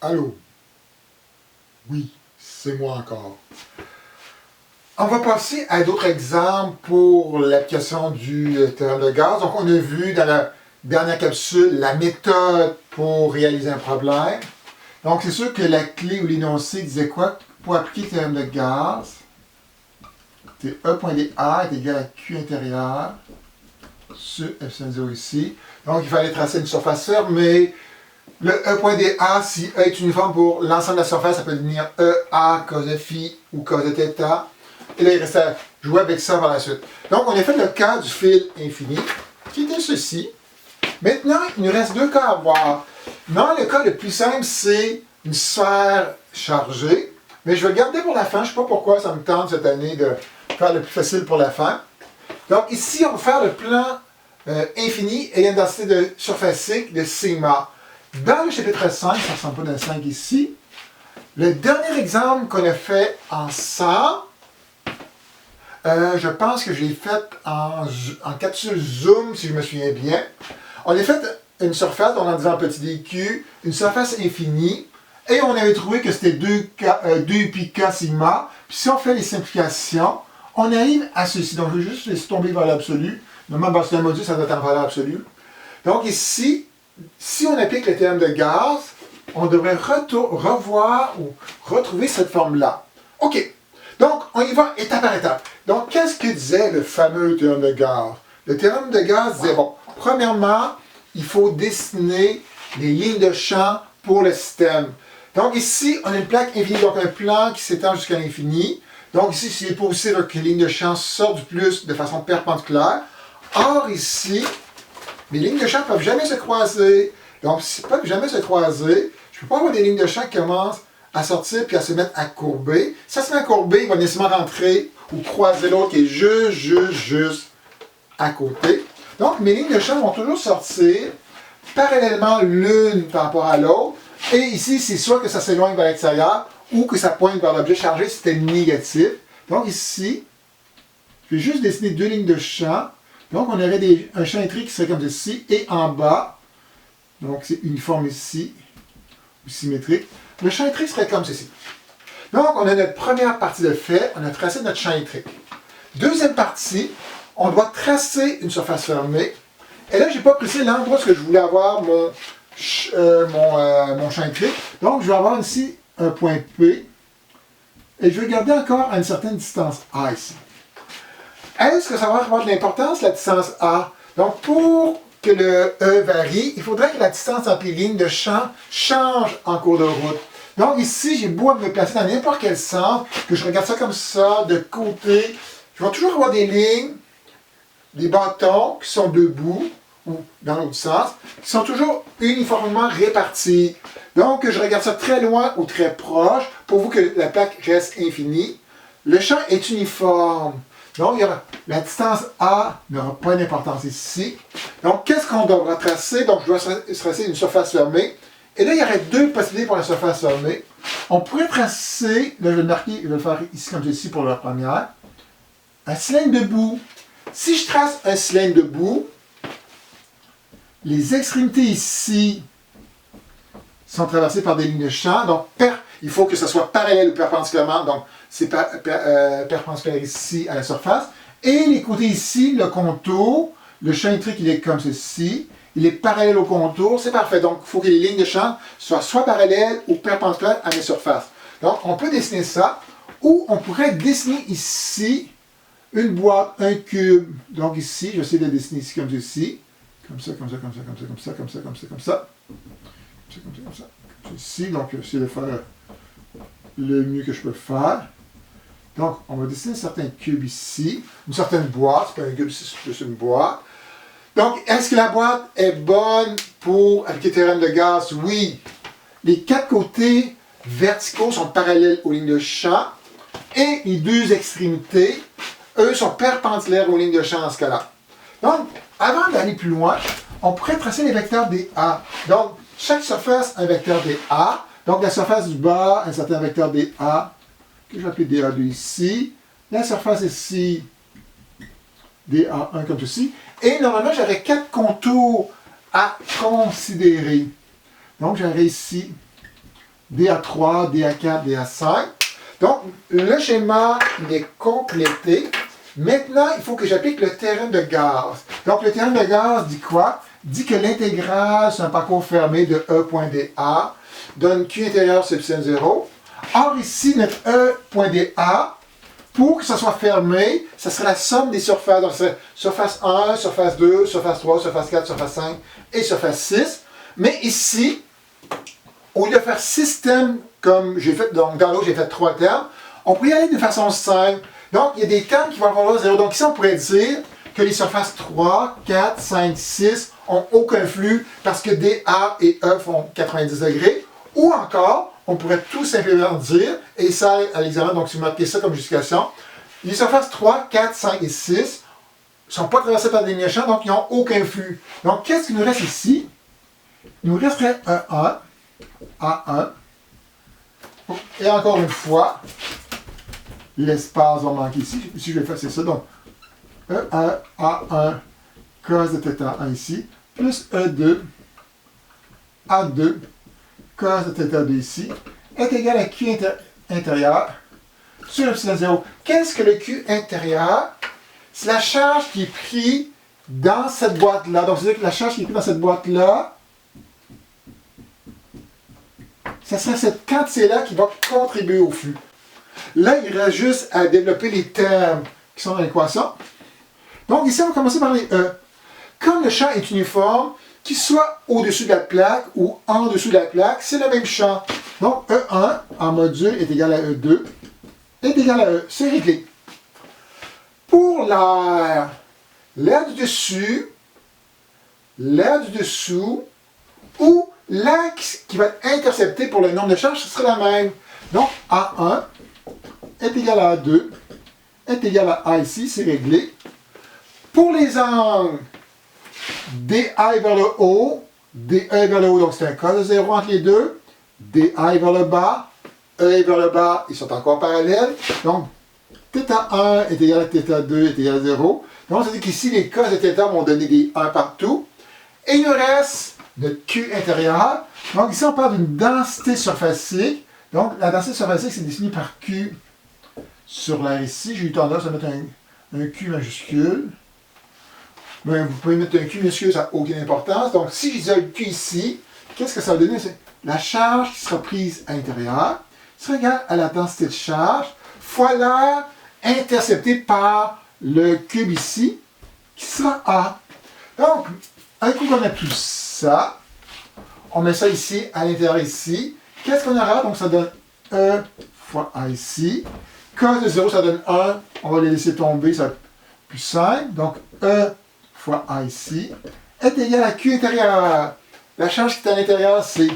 Allô? Oui, c'est moi encore. On va passer à d'autres exemples pour l'application du théorème de Gauss. Donc, on a vu dans la dernière capsule la méthode pour réaliser un problème. Donc, c'est sûr que la clé ou l'énoncé disait quoi? Pour appliquer le théorème de Gauss, c'est E.dA est égal à Q intérieur sur Epsilon0 ici. Donc, il fallait tracer une surface fermée. Le E.dA, si E est uniforme pour l'ensemble de la surface, ça peut devenir EA cos de phi ou cos de θ. Et là, il reste à jouer avec ça par la suite. Donc, on a fait le cas du fil infini, qui était ceci. Maintenant, il nous reste deux cas à voir. Non, le cas le plus simple, c'est une sphère chargée. Mais je vais le garder pour la fin. Je ne sais pas pourquoi ça me tente cette année de faire le plus facile pour la fin. Donc, ici, on va faire le plan infini et une densité de surface cycle de sigma. Dans le chapitre 5, ça ne ressemble pas d'un 5 ici, le dernier exemple qu'on a fait ensemble, je pense que je l'ai fait en capsule Zoom, si je me souviens bien. On a fait une surface, on en disait un petit dq, une surface infinie, et on avait trouvé que c'était 2 pi k sigma. Puis si on fait les simplifications, on arrive à ceci. Donc je vais juste laisser tomber vers l'absolu. Normalement, c'est un module, ça doit être en valeur absolue. Donc ici, si on applique le théorème de Gauss, on devrait revoir ou retrouver cette forme-là. OK. Donc, on y va étape par étape. Donc, qu'est-ce que disait le fameux théorème de Gauss? Le théorème de Gauss disait, bon, premièrement, il faut dessiner les lignes de champ pour le système. Donc, ici, on a une plaque infinie, donc un plan qui s'étend jusqu'à l'infini. Donc, ici, s'il est possible que les lignes de champ sortent du plus de façon perpendiculaire. Or, ici, mes lignes de champ ne peuvent jamais se croiser. Donc, s'ils ne peuvent jamais se croiser, je ne peux pas avoir des lignes de champ qui commencent à sortir puis à se mettre à courber. Si ça se met à courber, il va nécessairement rentrer ou croiser l'autre qui est juste à côté. Donc, mes lignes de champ vont toujours sortir parallèlement l'une par rapport à l'autre. Et ici, c'est soit que ça s'éloigne vers l'extérieur ou que ça pointe vers l'objet chargé si c'était négatif. Donc, ici, je vais juste dessiner deux lignes de champ. Donc, on aurait un champ électrique qui serait comme ceci, et en bas, donc c'est uniforme ici, ou symétrique, le champ électrique serait comme ceci. Donc, on a notre première partie de fait, on a tracé notre champ électrique. Deuxième partie, on doit tracer une surface fermée, et là, je n'ai pas précisé l'endroit où je voulais avoir mon champ électrique. Donc, je vais avoir ici un point P, et je vais garder encore à une certaine distance A ici. Est-ce que ça va avoir de l'importance, la distance A? Donc, pour que le E varie, il faudrait que la distance entre les lignes de champ change en cours de route. Donc, ici, j'ai beau me placer dans n'importe quel sens, que je regarde ça comme ça, de côté, je vais toujours avoir des lignes, des bâtons qui sont debout, ou dans l'autre sens, qui sont toujours uniformément répartis. Donc, je regarde ça très loin ou très proche, pour vous que la plaque reste infinie. Le champ est uniforme. Donc, la distance A n'aura pas d'importance ici. Donc, qu'est-ce qu'on devra tracer? Donc, je dois tracer une surface fermée. Et là, il y aurait deux possibilités pour la surface fermée. On pourrait tracer, là, je vais le marquer, je vais le faire ici comme ceci pour la première, un cylindre debout. Si je trace un cylindre debout, les extrémités ici sont traversées par des lignes de champ. Donc, il faut que ce soit parallèle ou perpendiculairement. Donc, c'est perpendiculaire ici à la surface. Et les côtés ici, le contour, le champ électrique, il est comme ceci. Il est parallèle au contour. C'est parfait. Donc, il faut que les lignes de champ soient soit parallèles ou perpendiculaires à mes surfaces. Donc, on peut dessiner ça. Ou on pourrait dessiner ici une boîte, un cube. Donc, ici, je vais essayer de dessiner ici comme ceci. Comme ça, comme ça, comme ça, comme ça, comme ça, comme ça, comme ça, comme ça. Comme ça. Ici, donc, je vais essayer de faire le mieux que je peux faire. Donc, on va dessiner un certain cube ici, une certaine boîte, c'est pas un cube, c'est plus une boîte. Donc, est-ce que la boîte est bonne pour appliquer le théorème de Gauss? Oui. Les quatre côtés verticaux sont parallèles aux lignes de champ, et les deux extrémités, eux, sont perpendiculaires aux lignes de champ en ce cas-là. Donc, avant d'aller plus loin, on pourrait tracer les vecteurs des A. Donc, chaque surface a un vecteur des A. Donc, la surface du bas, un certain vecteur dA, que je vais appeler dA2 ici. La surface ici, dA1 comme ceci. Et normalement, j'aurais quatre contours à considérer. Donc, j'aurais ici DA3, DA4, DA5. Donc, le schéma, il est complété. Maintenant, il faut que j'applique le théorème de Gauss. Donc, le théorème de Gauss dit quoi? Dit que l'intégrale sur un parcours fermé de E.dA donne Q intérieur sur epsilon 0. Or, ici, notre E.dA, pour que ça soit fermé, ça serait la somme des surfaces. Donc, ça serait surface 1, surface 2, surface 3, surface 4, surface 5 et surface 6. Mais ici, au lieu de faire 6 termes comme j'ai fait, donc dans l'autre j'ai fait 3 termes, on pourrait y aller de façon simple. Donc, il y a des termes qui vont avoir 0. Donc ici, on pourrait dire que les surfaces 3, 4, 5, 6 ont aucun flux parce que DA et E font 90 degrés. Ou encore, on pourrait tout simplement dire, et ça à l'examen, donc si vous marquez ça comme justification, les surfaces 3, 4, 5 et 6 ne sont pas traversées par des lignes de champ, donc ils n'ont aucun flux. Donc, qu'est-ce qui nous reste ici? Il nous resterait E1, A1, et encore une fois, l'espace va manquer ici. Ici, je vais effacer ça. Donc, E1, A1, cos de θ 1 ici, plus E2, A2, cos de θ 2 ici, est égal à Q intérieur sur epsilon 0. Qu'est-ce que le Q intérieur? C'est la charge qui est prise dans cette boîte-là. Donc, c'est-à-dire que la charge qui est prise dans cette boîte-là, ce serait cette quantité-là qui va contribuer au flux. Là, il reste juste à développer les termes qui sont dans l'équation. Donc, ici, on va commencer par les E. Comme le champ est uniforme, qu'il soit au-dessus de la plaque ou en dessous de la plaque, c'est le même champ. Donc, E1 en module est égal à E2 est égal à E. C'est réglé. Pour l'air du dessus, l'air du dessous, ou l'axe qui va être intercepté pour le nombre de charges, ce serait la même. Donc, A1 est égal à A2 est égal à A ici, c'est réglé. Pour les angles, DA est vers le haut, DE est vers le haut, donc c'est un cos de 0 entre les deux. DA est vers le bas, E est vers le bas, ils sont encore parallèles. Donc, θ1 est égal à θ2 est égal à 0. Donc, ça veut dire qu'ici, les cos de θ vont donner des 1 partout. Et il nous reste notre Q intérieur. Donc, ici, on parle d'une densité surfacique. Donc, la densité surfacique, c'est défini par Q sur l'air ici. J'ai eu tendance à mettre un Q majuscule. Mais vous pouvez mettre un Q minuscule, ça n'a aucune importance. Donc, si j'isole Q ici, qu'est-ce que ça va donner? C'est la charge qui sera prise à l'intérieur sera égale à la densité de charge fois l'air intercepté par le cube ici, qui sera A. Donc, un coup qu'on a tout ça, on met ça ici, à l'intérieur ici. Qu'est-ce qu'on aura? Donc, ça donne E fois A ici. Cos de 0, ça donne 1. On va les laisser tomber, ça va être plus simple. Donc, E fois A ici est égal à Q intérieur. La charge qui est à l'intérieur, c'est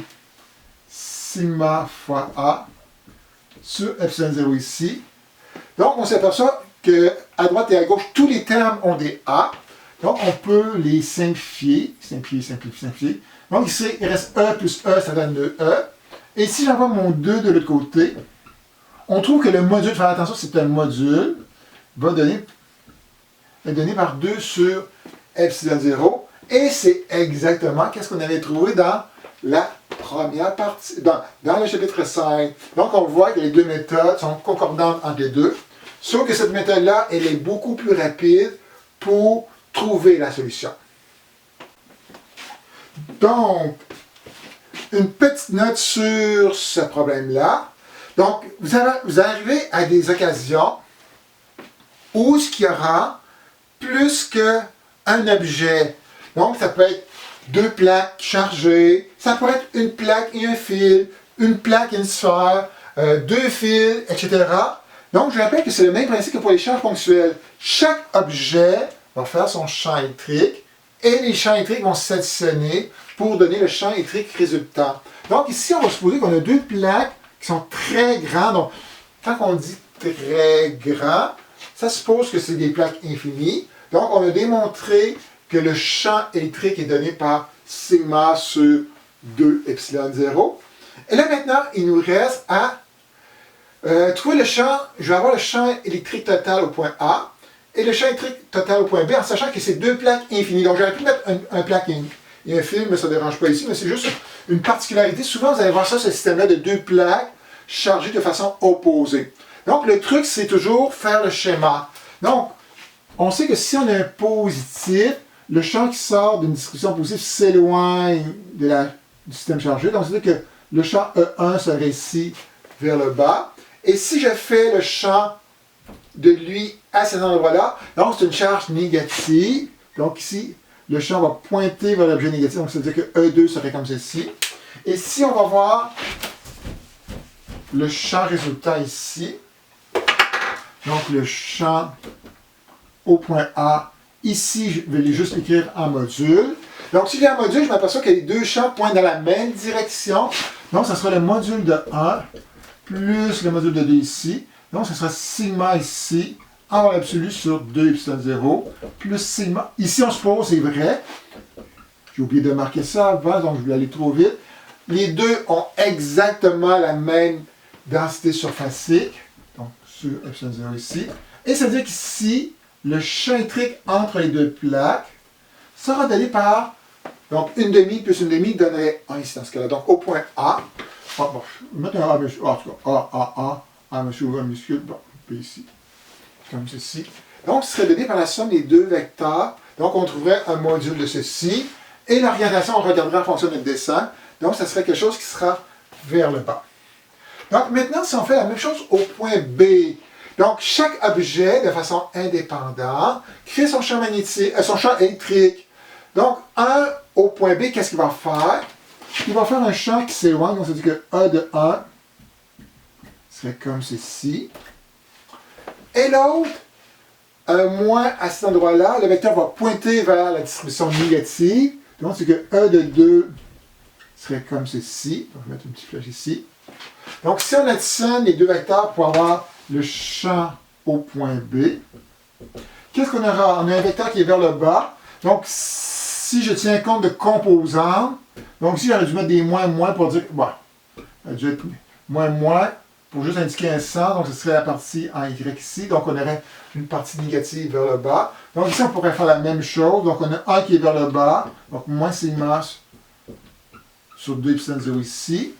sigma fois A sur epsilon 0 ici. Donc, on s'aperçoit qu'à droite et à gauche, tous les termes ont des A. Donc, on peut les simplifier. Simplifier. Donc, ici, il reste E plus E, ça donne 2E. Et si j'envoie mon 2 de l'autre côté, on trouve que le module, faire attention, c'est un module, est donné par 2 sur epsilon 0. Et c'est exactement ce qu'on avait trouvé dans la première partie, dans le chapitre 5. Donc, on voit que les deux méthodes sont concordantes entre les deux. Sauf que cette méthode-là, elle est beaucoup plus rapide pour trouver la solution. Donc, une petite note sur ce problème-là. Donc, vous arrivez à des occasions où ce qu'il y aura plus qu'un objet. Donc, ça peut être 2 plaques chargées, ça peut être une plaque et un fil, une plaque et une sphère, 2 fils, etc. Donc, je rappelle que c'est le même principe que pour les charges ponctuelles. Chaque objet va faire son champ électrique et les champs électriques vont s'additionner pour donner le champ électrique résultant. Donc, ici, on va supposer qu'on a 2 plaques qui sont très grandes. Donc, quand on dit très grand, ça suppose que c'est des plaques infinies. Donc, on a démontré que le champ électrique est donné par sigma sur 2 epsilon 0. Et là, maintenant, il nous reste à trouver le champ. Je vais avoir le champ électrique total au point A et le champ électrique total au point B, en sachant que c'est 2 plaques infinies. Donc, j'aurais pu mettre un plaque et un fil, mais ça ne dérange pas ici, mais c'est juste une particularité. Souvent, vous allez voir ça, ce système-là de deux plaques chargées de façon opposée. Donc, le truc, c'est toujours faire le schéma. Donc, on sait que si on a un positif, le champ qui sort d'une distribution positive s'éloigne du système chargé. Donc, c'est-à-dire que le champ E1 serait ici vers le bas. Et si je fais le champ de lui à cet endroit-là, donc c'est une charge négative. Donc ici, le champ va pointer vers l'objet négatif. Donc, c'est-à-dire que E2 serait comme ceci. Et si on va voir le champ résultat ici, donc le champ au point A, ici, je vais juste l'écrire en module. Donc, si j'ai un module, je m'aperçois que les deux champs pointent dans la même direction. Donc, ça sera le module de 1 plus le module de 2 ici. Donc, ce sera sigma ici, en valeur absolue sur 2 epsilon 0, plus sigma. Ici, on suppose, c'est vrai. J'ai oublié de marquer ça avant, donc je vais aller trop vite. Les deux ont exactement la même densité surfacique. Donc, sur epsilon 0 ici. Et ça veut dire qu'ici, le champ électrique entre les deux plaques sera donné par, donc, une demi plus une demi donnerait 1 ici dans ce cas-là. Donc, au point A, bon, mettre un A minuscule, en tout cas, A minuscule, bon, P ici, comme ceci. Donc, ce serait donné par la somme des deux vecteurs. Donc, on trouverait un module de ceci. Et l'orientation, on regarderait en fonction de notre dessin. Donc, ça serait quelque chose qui sera vers le bas. Donc, maintenant, si on fait la même chose au point B, donc, chaque objet, de façon indépendante, crée son champ magnétique, son champ électrique. Donc, un au point B, qu'est-ce qu'il va faire? Il va faire un champ qui s'éloigne, donc ça veut dire que E de 1 serait comme ceci. Et l'autre, moins à cet endroit-là, le vecteur va pointer vers la distribution négative. Donc, c'est que E de 2 serait comme ceci. Donc, je vais mettre une petite flèche ici. Donc, si on additionne les deux vecteurs pour avoir le champ au point B, qu'est-ce qu'on aura? On a un vecteur qui est vers le bas. Donc, si je tiens compte de composantes, donc ici, j'aurais dû mettre des moins pour dire, bon, j'aurais dû être moins pour juste indiquer un sens. Donc, ce serait la partie en Y ici. Donc, on aurait une partie négative vers le bas. Donc, ici, on pourrait faire la même chose. Donc, on a un qui est vers le bas. Donc, moins sigma sur 2 epsilon 0 ici.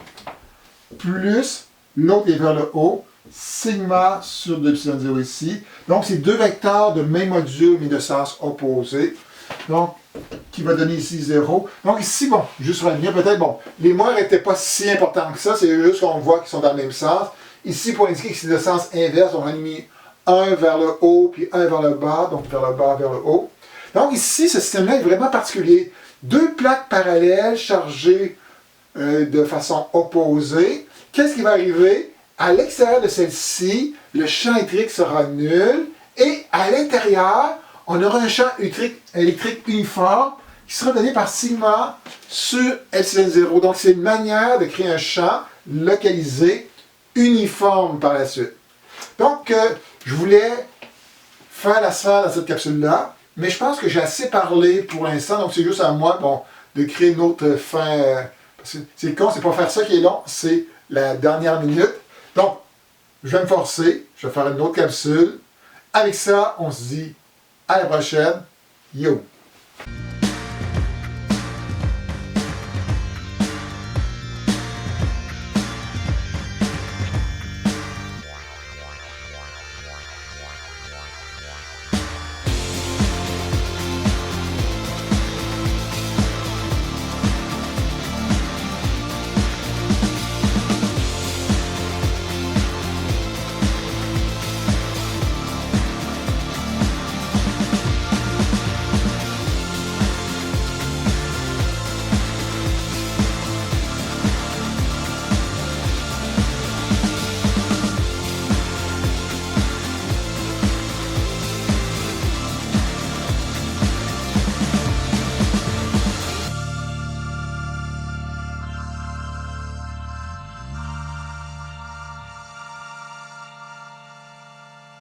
Plus l'autre est vers le haut. Sigma sur 2 epsilon 0 ici. Donc, c'est deux vecteurs de même module, mais de sens opposé. Donc, qui va donner ici 0. Donc, ici, bon, juste revenir, peut-être, bon, les moires n'étaient pas si importants que ça, c'est juste qu'on voit qu'ils sont dans le même sens. Ici, pour indiquer que c'est le sens inverse, on a mis un vers le haut, puis un vers le bas, donc vers le bas, vers le haut. Donc, ici, ce système-là est vraiment particulier. Deux plaques parallèles chargées de façon opposée. Qu'est-ce qui va arriver? À l'extérieur de celle-ci, le champ électrique sera nul, et à l'intérieur, on aura un champ électrique uniforme qui sera donné par sigma sur epsilon 0. Donc, c'est une manière de créer un champ localisé, uniforme par la suite. Donc, je voulais faire la sphère dans cette capsule-là, mais je pense que j'ai assez parlé pour l'instant, donc c'est juste à moi, bon, de créer une autre fin. C'est con, c'est pas faire ça qui est long, c'est la dernière minute. Donc, je vais me forcer, je vais faire une autre capsule. Avec ça, on se dit à la prochaine. Yo!